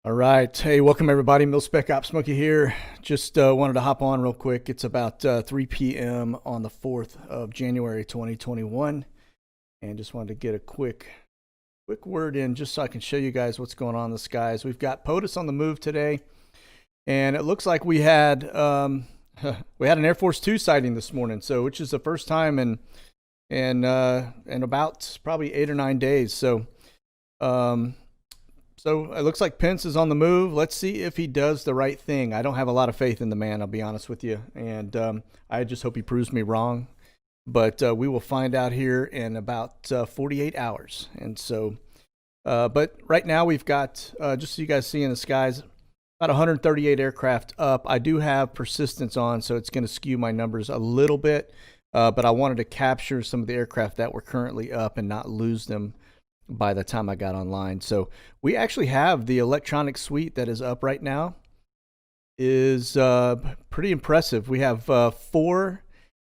All right. Hey, welcome everybody. Mil-Spec Op Smokey here. Just wanted to hop on real quick. It's about 3 p.m. on the 4th of January 2021. And just wanted to get a quick word in just so I can show you guys what's going on in the skies. We've got POTUS on the move today. And it looks like we had an Air Force Two sighting this morning, so which is the first time in about probably 8 or 9 days. So it looks like Pence is on the move. Let's see if he does the right thing. I don't have a lot of faith in the man, I'll be honest with you. And I just hope he proves me wrong. But we will find out here in about 48 hours. And so, but right now we've got, just so you guys see in the skies, about 138 aircraft up. I do have persistence on, so it's going to skew my numbers a little bit. But I wanted to capture some of the aircraft that were currently up and not lose them by the time I got online. So we actually have the electronic suite that is up right now is pretty impressive. We have 4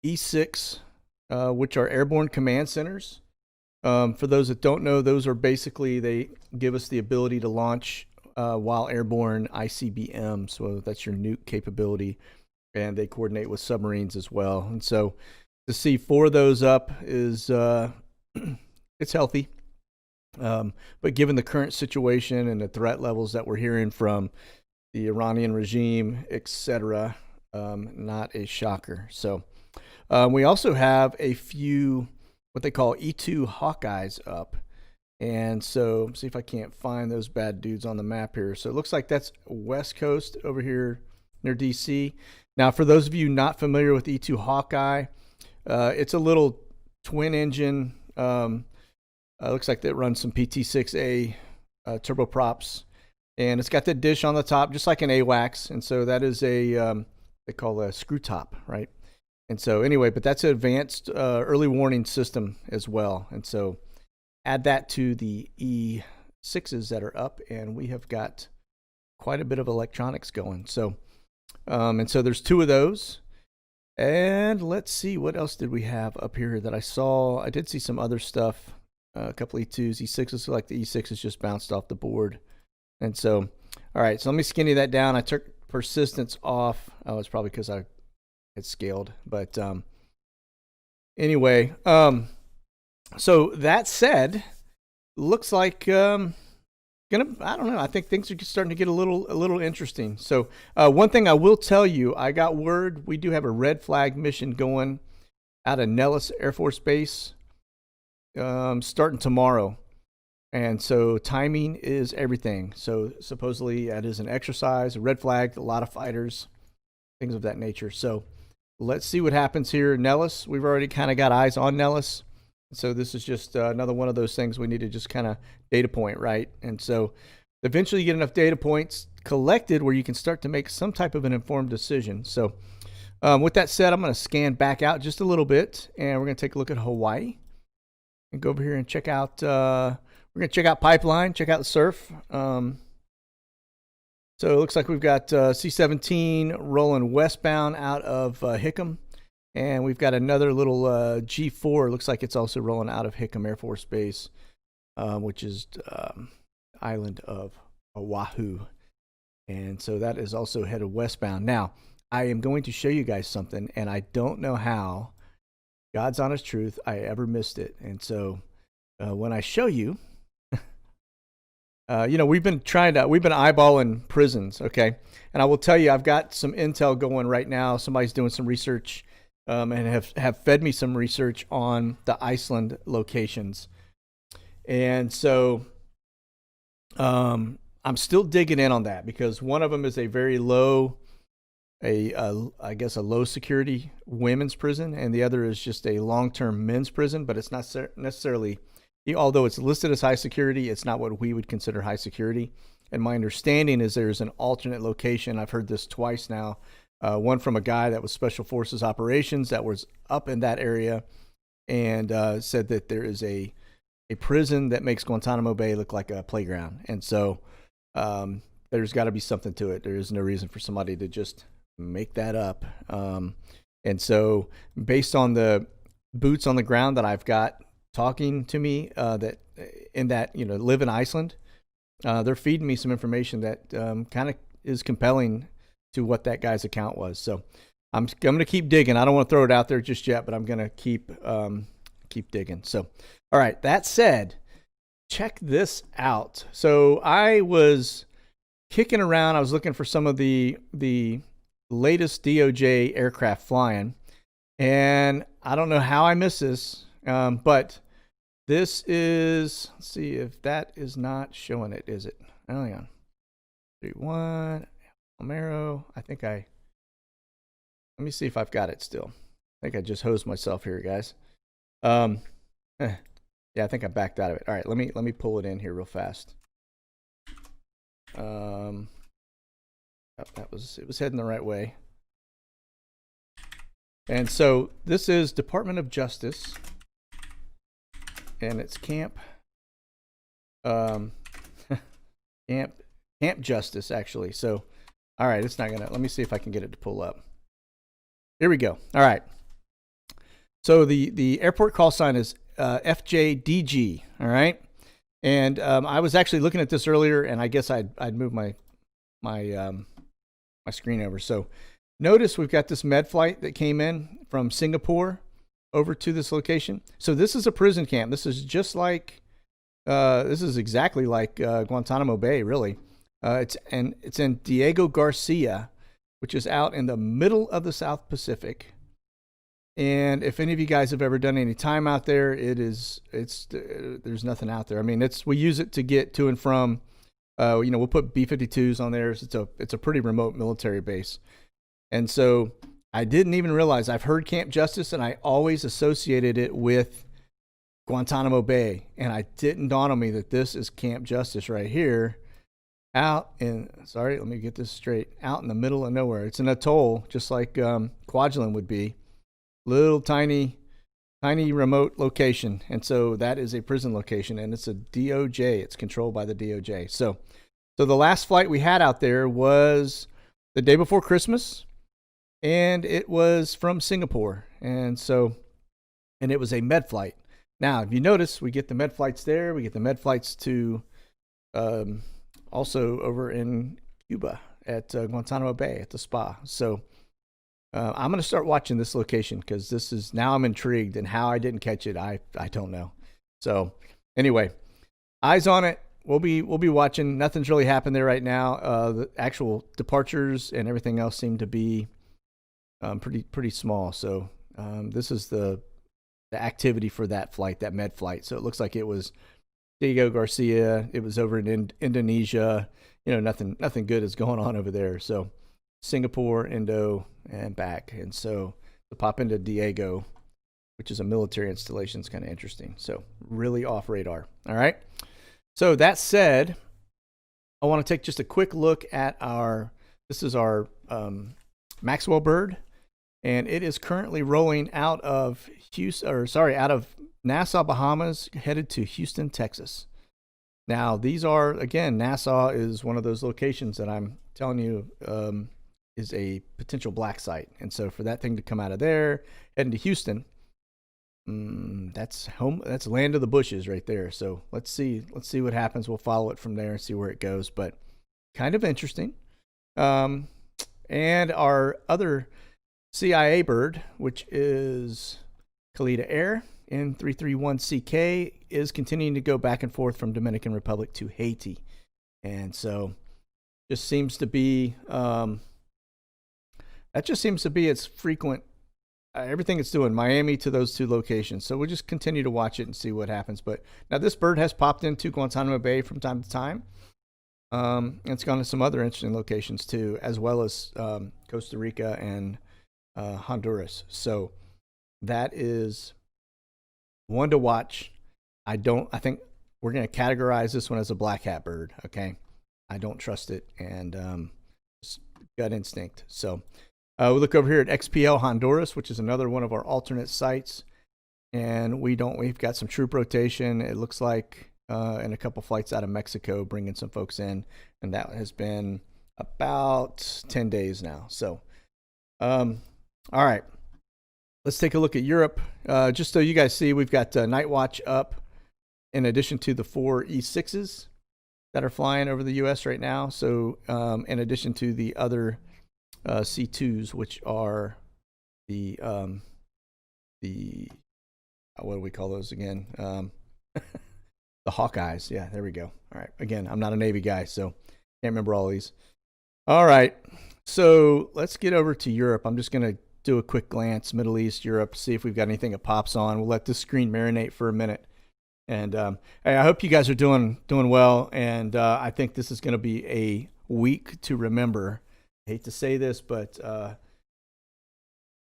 E6, which are airborne command centers. For those that don't know, those are basically, they give us the ability to launch while airborne ICBM. So that's your nuke capability, and they coordinate with submarines as well. And so to see 4 of those up is it's healthy. But given the current situation and the threat levels that we're hearing from the Iranian regime, etc., not a shocker. So we also have a few what they call E2 Hawkeyes up. And so see if I can't find those bad dudes on the map here. So it looks like that's West Coast over here near DC. Now, for those of you not familiar with E2 Hawkeye, it's a little twin engine. Looks like it runs some PT6A turboprops, and it's got that dish on the top, just like an AWACS. And so that is a they call a screw top, right? And so anyway, but that's an advanced early warning system as well. And so add that to the E6s that are up, and we have got quite a bit of electronics going. So and so there's 2 of those. And let's see, what else did we have up here that I saw? I did see some other stuff. A couple E2s, E6s, like the E6s just bounced off the board. And so, all right, so let me skinny that down. I took persistence off. Oh, it's probably because I had scaled. But anyway, so that said, looks like I don't know. I think things are starting to get a little interesting. So one thing I will tell you, I got word we do have a red flag mission going out of Nellis Air Force Base. Starting tomorrow, and so timing is everything. So supposedly that is an exercise, a red flag, a lot of fighters, things of that nature. So let's see what happens here. Nellis, we've already kind of got eyes on Nellis, so this is just another one of those things we need to just kind of data point, right? And so eventually you get enough data points collected where you can start to make some type of an informed decision. So with that said, I'm going to scan back out just a little bit, and we're going to take a look at Hawaii. And go over here and check out, we're going to check out Pipeline, check out the surf. So it looks like we've got C-17 rolling westbound out of Hickam. And we've got another little G4, looks like it's also rolling out of Hickam Air Force Base, which is island of Oahu. And so that is also headed westbound. Now, I am going to show you guys something, and I don't know how, God's honest truth, I ever missed it. And so when I show you, we've been eyeballing prisons, okay? And I will tell you, I've got some intel going right now. Somebody's doing some research and have fed me some research on the Iceland locations. And so I'm still digging in on that, because one of them is a very low, I guess a low security women's prison, and the other is just a long-term men's prison, but it's not necessarily, although it's listed as high security, it's not what we would consider high security. And my understanding is there's an alternate location. I've heard this twice now. One from a guy that was Special Forces Operations that was up in that area, and said that there is a prison that makes Guantanamo Bay look like a playground. And so there's got to be something to it. There is no reason for somebody to just make that up. And so based on the boots on the ground that I've got talking to me that live in Iceland, they're feeding me some information that kind of is compelling to what that guy's account was. So I'm going to keep digging. I don't want to throw it out there just yet, but I'm going to keep digging. So, all right. That said, check this out. So I was kicking around. I was looking for some of the latest DOJ aircraft flying, and I don't know how I missed this, but this is, let's see if that is not showing it, is it? Hang on. 3-1, Romero. Let me see if I've got it still. I think I just hosed myself here, guys. Yeah, I think I backed out of it. All right, let me pull it in here real fast. It was heading the right way. And so this is Department of Justice, and it's Camp Justice, actually. So, all right, it's not gonna. Let me see if I can get it to pull up. Here we go. All right. So the airport call sign is FJDG. All right. And I was actually looking at this earlier, and I guess I'd move my screen over. So notice we've got this med flight that came in from Singapore over to this location. So this is a prison camp. This is just like this is exactly like Guantanamo Bay, really. It's in Diego Garcia, which is out in the middle of the South Pacific. And if any of you guys have ever done any time out there, there's nothing out there. I mean, we use it to get to and from. We'll put B-52s on there. It's a pretty remote military base. And so I didn't even realize, I've heard Camp Justice, and I always associated it with Guantanamo Bay. And it didn't dawn on me that this is Camp Justice right here. Let me get this straight. Out in the middle of nowhere. It's an atoll, just like Kwajalein would be. Little tiny remote location. And so that is a prison location, and it's a DOJ. It's controlled by the DOJ. So the last flight we had out there was the day before Christmas, and it was from Singapore. And it was a med flight. Now, if you notice, we get the med flights there. We get the med flights to also over in Cuba at Guantanamo Bay at the spa. So I'm going to start watching this location, because now I'm intrigued, and how I didn't catch it, I don't know. So anyway, eyes on it. We'll be watching. Nothing's really happened there right now. The actual departures and everything else seem to be pretty small. So this is the activity for that flight, that med flight. So it looks like it was Diego Garcia. It was over in Indonesia. Nothing good is going on over there. So Singapore, Indo, and back. And so to pop into Diego, which is a military installation, is kind of interesting. So really off radar. All right. So that said, I want to take just a quick look at this is our Maxwell bird, and it is currently rolling out of Nassau, Bahamas, headed to Houston, Texas. Now, these are, again, Nassau is one of those locations that I'm telling you is a potential black site. And so for that thing to come out of there, heading to Houston, that's land of the bushes right there. So let's see what happens. We'll follow it from there and see where it goes, but kind of interesting. And our other CIA bird, which is Kalita Air N331CK, is continuing to go back and forth from Dominican Republic to Haiti. And so just seems to be its frequent everything it's doing, Miami to those two locations. So we'll just continue to watch it and see what happens. But now this bird has popped into Guantanamo Bay from time to time. It's gone to some other interesting locations too, as well as Costa Rica and Honduras. So that is one to watch. I think we're going to categorize this one as a black hat bird. Okay. I don't trust it, and just gut instinct. So we look over here at XPL Honduras, which is another one of our alternate sites. And we've got some troop rotation. It looks like, and a couple flights out of Mexico, bringing some folks in. And that has been about 10 days now. So, all right, let's take a look at Europe. Just so you guys see, we've got Night Watch up in addition to the 4 E6s. that are flying over the U.S. right now. So in addition to the other C2s, which are the what do we call those again? The Hawkeyes. Yeah, there we go. All right. Again, I'm not a Navy guy, so can't remember all these. All right. So let's get over to Europe. I'm just going to do a quick glance, Middle East, Europe, see if we've got anything that pops on. We'll let this screen marinate for a minute. And hey, I hope you guys are doing well. And I think this is going to be a week to remember. I hate to say this, but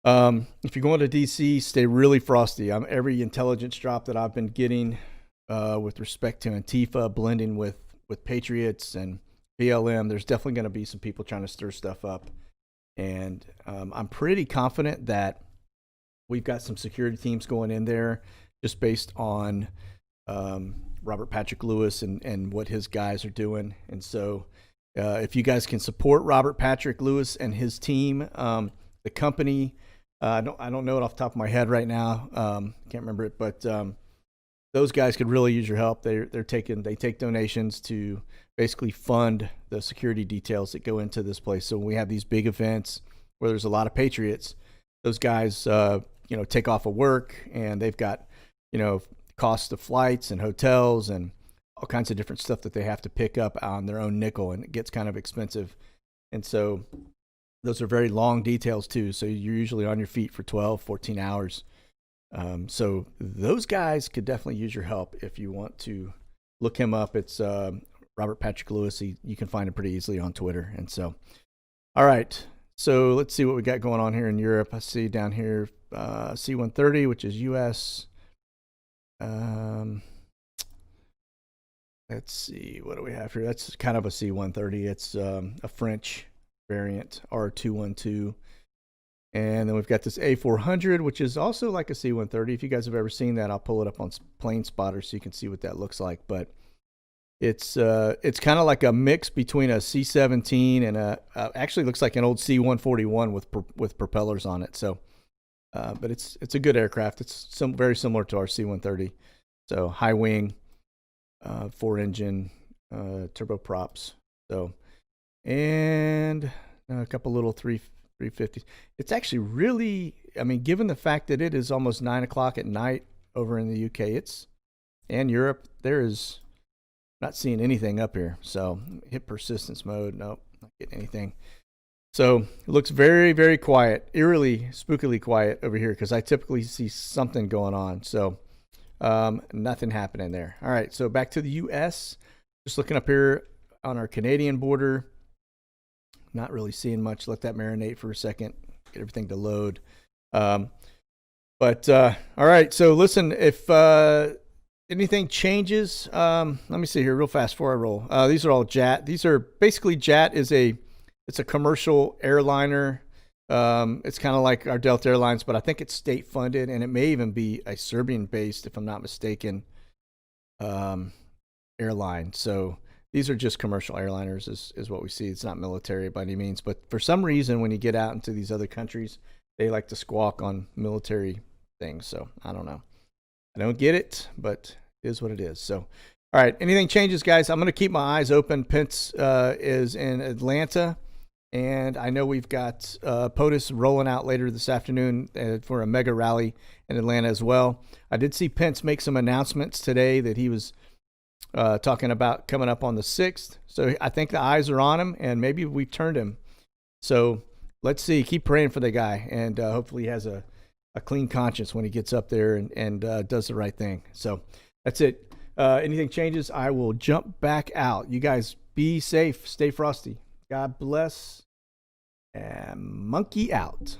if you're going to DC, stay really frosty. Every intelligence drop that I've been getting with respect to Antifa blending with Patriots and BLM, there's definitely going to be some people trying to stir stuff up. And I'm pretty confident that we've got some security teams going in there just based on Robert Patrick Lewis and what his guys are doing. And so if you guys can support Robert Patrick Lewis and his team, the company, I don't know it off the top of my head right now. Can't remember it, but those guys could really use your help. They take donations to basically fund the security details that go into this place. So when we have these big events where there's a lot of Patriots, those guys, take off of work, and they've got, cost of flights and hotels and all kinds of different stuff that they have to pick up on their own nickel, and it gets kind of expensive. And so those are very long details too. So you're usually on your feet for 12, 14 hours. So those guys could definitely use your help if you want to look him up. It's Robert Patrick Lewis. You can find him pretty easily on Twitter. And so, all right. So let's see what we got going on here in Europe. I see down here C-130, which is U.S. Let's see, what do we have here? That's kind of a C-130. It's a French variant, R212. And then we've got this A400, which is also like a C-130. If you guys have ever seen that, I'll pull it up on Plane Spotter so you can see what that looks like. But it's kind of like a mix between a C-17 and actually looks like an old C-141 with propellers on it. So, but it's a good aircraft. It's very similar to our C-130. So high wing, 4-engine, turboprops. So, and a couple little 350s. It's actually really, given the fact that it is almost 9 o'clock at night over in the UK, and Europe, there is not seeing anything up here. So hit persistence mode. Nope, not getting anything. So it looks very, very quiet, eerily, spookily quiet over here, because I typically see something going on. So nothing happening there. All right, so back to the U.S. Just looking up here on our Canadian border. Not really seeing much. Let that marinate for a second. Get everything to load. All right. So listen, if anything changes, let me see here real fast before I roll. These are all JAT. These are basically JAT it's a commercial airliner. It's kind of like our Delta Airlines, but I think it's state funded, and it may even be a Serbian based, if I'm not mistaken, airline. So these are just commercial airliners is what we see. It's not military by any means. But for some reason, when you get out into these other countries, they like to squawk on military things. So I don't know. I don't get it, but it is what it is. So, all right. Anything changes, guys, I'm going to keep my eyes open. Pence is in Atlanta. And I know we've got POTUS rolling out later this afternoon for a mega rally in Atlanta as well. I did see Pence make some announcements today that he was talking about coming up on the 6th. So I think the eyes are on him, and maybe we've turned him. So let's see. Keep praying for the guy, and hopefully he has a clean conscience when he gets up there and does the right thing. So that's it. Anything changes, I will jump back out. You guys be safe. Stay frosty. God bless. And monkey out.